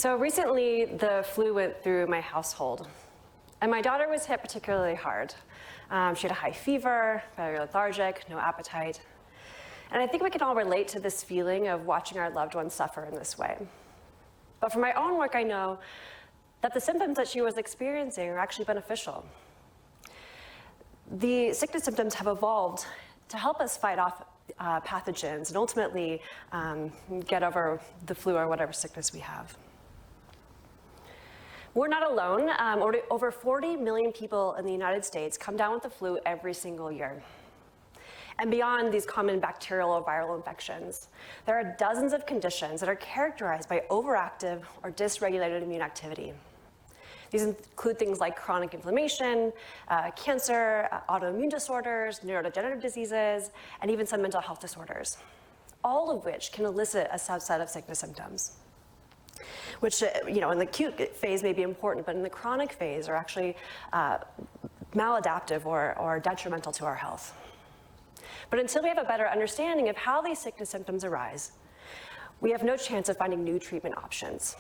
So recently, the flu went through my household, and my daughter was hit particularly hard. She had a high fever, very lethargic, no appetite. And I think we can all relate to this feeling of watching our loved ones suffer in this way. But from my own work, I know that the symptoms that she was experiencing are actually beneficial. The sickness symptoms have evolved to help us fight off pathogens and ultimately get over the flu or whatever sickness we have. We're not alone. Over 40 million people in the United States come down with the flu every single year. And beyond these common bacterial or viral infections, there are dozens of conditions that are characterized by overactive or dysregulated immune activity. These include things like chronic inflammation, cancer, autoimmune disorders, neurodegenerative diseases, and even some mental health disorders, all of which can elicit a subset of sickness symptoms, which, in the acute phase may be important, but in the chronic phase are actually maladaptive or detrimental to our health. But until we have a better understanding of how these sickness symptoms arise, we have no chance of finding new treatment options.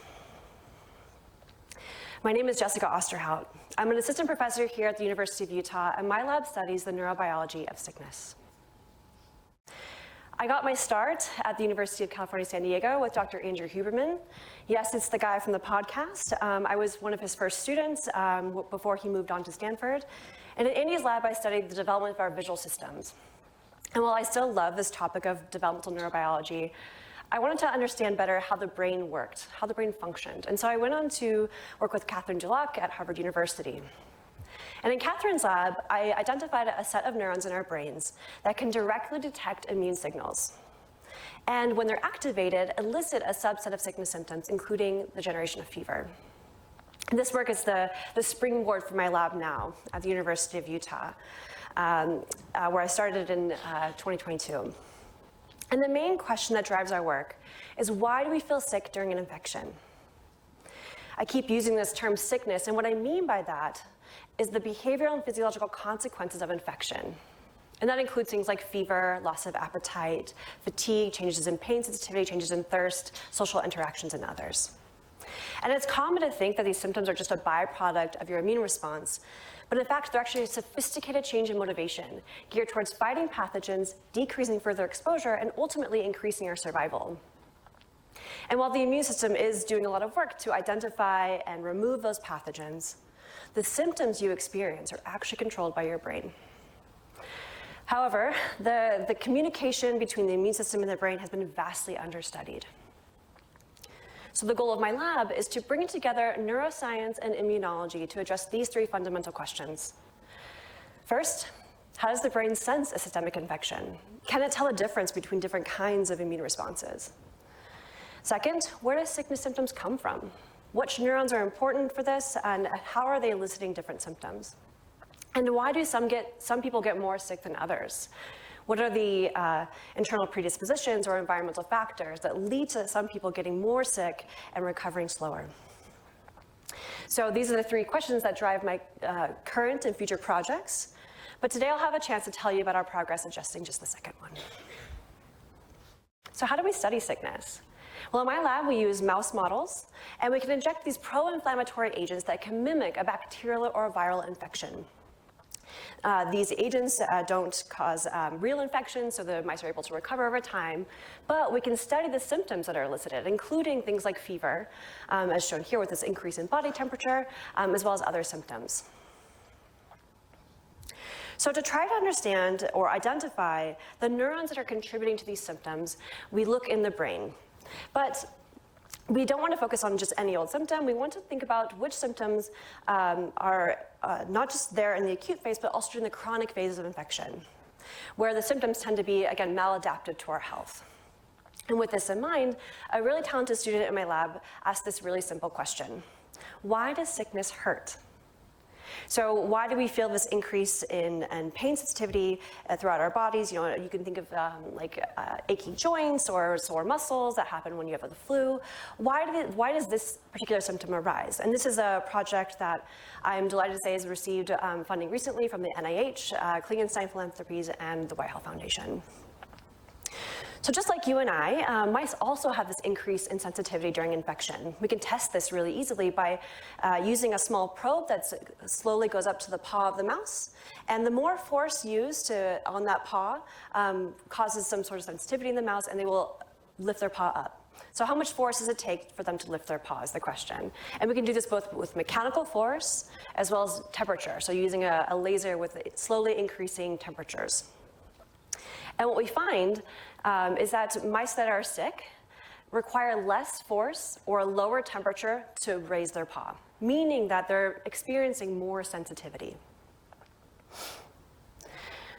My name is Jessica Osterhout. I'm an assistant professor here at the University of Utah, and my lab studies the neurobiology of sickness. I got my start at the University of California, San Diego with Dr. Andrew Huberman. Yes, it's the guy from the podcast. I was one of his first students before he moved on to Stanford. And in Andy's lab, I studied the development of our visual systems. And while I still love this topic of developmental neurobiology, I wanted to understand better how the brain worked, how the brain functioned. And so I went on to work with Catherine Dulac at Harvard University. And in Catherine's lab, I identified a set of neurons in our brains that can directly detect immune signals. And when they're activated, elicit a subset of sickness symptoms, including the generation of fever. And this work is the springboard for my lab now at the University of Utah, where I started in 2022. And the main question that drives our work is, why do we feel sick during an infection? I keep using this term sickness, and what I mean by that is the behavioral and physiological consequences of infection. And that includes things like fever, loss of appetite, fatigue, changes in pain sensitivity, changes in thirst, social interactions, and others. And it's common to think that these symptoms are just a byproduct of your immune response, but in fact, they're actually a sophisticated change in motivation geared towards fighting pathogens, decreasing further exposure, and ultimately increasing our survival. And while the immune system is doing a lot of work to identify and remove those pathogens, the symptoms you experience are actually controlled by your brain. However, the communication between the immune system and the brain has been vastly understudied. So the goal of my lab is to bring together neuroscience and immunology to address these three fundamental questions. First, how does the brain sense a systemic infection? Can it tell a difference between different kinds of immune responses? Second, where do sickness symptoms come from? Which neurons are important for this, and how are they eliciting different symptoms? And why do some people get more sick than others? What are the internal predispositions or environmental factors that lead to some people getting more sick and recovering slower? So these are the three questions that drive my current and future projects. But today I'll have a chance to tell you about our progress adjusting just the second one. So how do we study sickness? Well, in my lab, we use mouse models, and we can inject these pro-inflammatory agents that can mimic a bacterial or a viral infection. These agents don't cause real infections, so the mice are able to recover over time, but we can study the symptoms that are elicited, including things like fever, as shown here with this increase in body temperature, as well as other symptoms. So to try to understand or identify the neurons that are contributing to these symptoms, we look in the brain. But we don't want to focus on just any old symptom. We want to think about which symptoms are not just there in the acute phase, but also in the chronic phases of infection, where the symptoms tend to be, again, maladaptive to our health. And with this in mind, a really talented student in my lab asked this really simple question: why does sickness hurt? So why do we feel this increase in pain sensitivity throughout our bodies? You can think of aching joints or sore muscles that happen when you have the flu. Why does this particular symptom arise? And this is a project that I'm delighted to say has received funding recently from the NIH, Klingenstein Philanthropies, and the White House Foundation. So just like you and I, mice also have this increase in sensitivity during infection. We can test this really easily by using a small probe that slowly goes up to the paw of the mouse. And the more force used on that paw causes some sort of sensitivity in the mouse, and they will lift their paw up. So how much force does it take for them to lift their paw is the question. And we can do this both with mechanical force as well as temperature, so using a laser with slowly increasing temperatures. And what we find is that mice that are sick require less force or a lower temperature to raise their paw, meaning that they're experiencing more sensitivity.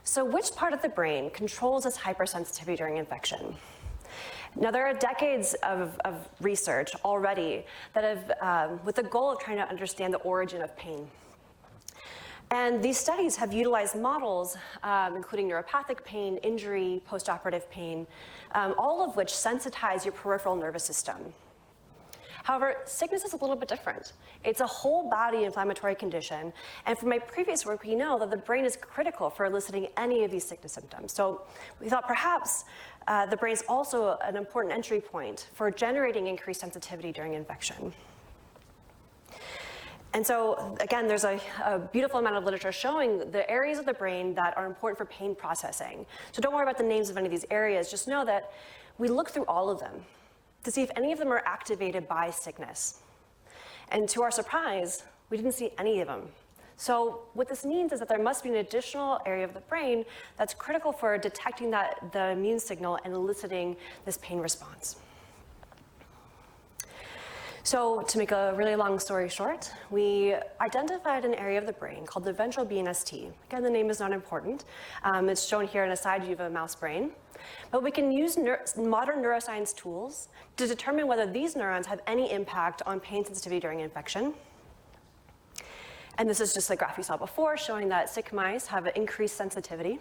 So which part of the brain controls this hypersensitivity during infection? Now, there are decades of research already that have, with the goal of trying to understand the origin of pain. And these studies have utilized models, including neuropathic pain, injury, postoperative pain, all of which sensitize your peripheral nervous system. However, sickness is a little bit different. It's a whole body inflammatory condition, and from my previous work, we know that the brain is critical for eliciting any of these sickness symptoms. So we thought perhaps the brain is also an important entry point for generating increased sensitivity during infection. And so, again, there's a beautiful amount of literature showing the areas of the brain that are important for pain processing. So don't worry about the names of any of these areas, just know that we look through all of them to see if any of them are activated by sickness. And to our surprise, we didn't see any of them. So what this means is that there must be an additional area of the brain that's critical for detecting the immune signal and eliciting this pain response. So to make a really long story short, we identified an area of the brain called the ventral BNST. Again, the name is not important. It's shown here in a side view of a mouse brain. But we can use modern neuroscience tools to determine whether these neurons have any impact on pain sensitivity during infection. And this is just the graph you saw before, showing that sick mice have an increased sensitivity.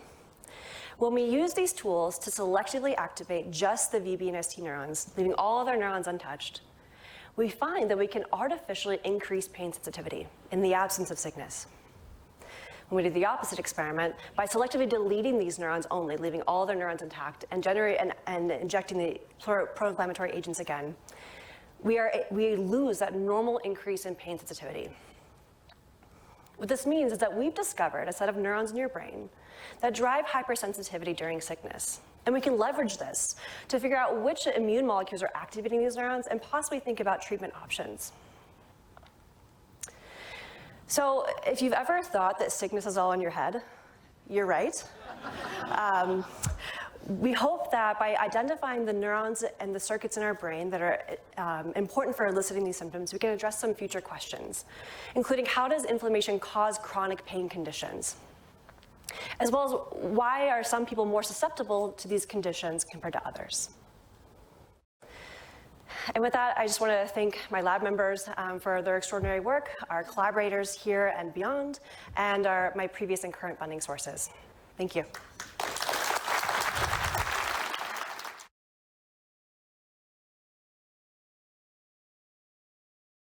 When we use these tools to selectively activate just the VBNST neurons, leaving all other neurons untouched, we find that we can artificially increase pain sensitivity in the absence of sickness. When we did the opposite experiment, by selectively deleting these neurons only, leaving all their neurons intact, and injecting the pro-inflammatory agents again, we lose that normal increase in pain sensitivity. What this means is that we've discovered a set of neurons in your brain that drive hypersensitivity during sickness. And we can leverage this to figure out which immune molecules are activating these neurons and possibly think about treatment options. So if you've ever thought that sickness is all in your head, you're right. We hope that by identifying the neurons and the circuits in our brain that are important for eliciting these symptoms, we can address some future questions, including how does inflammation cause chronic pain conditions? As well as why are some people more susceptible to these conditions compared to others? And with that, I just want to thank my lab members for their extraordinary work, our collaborators here and beyond, and my previous and current funding sources. Thank you.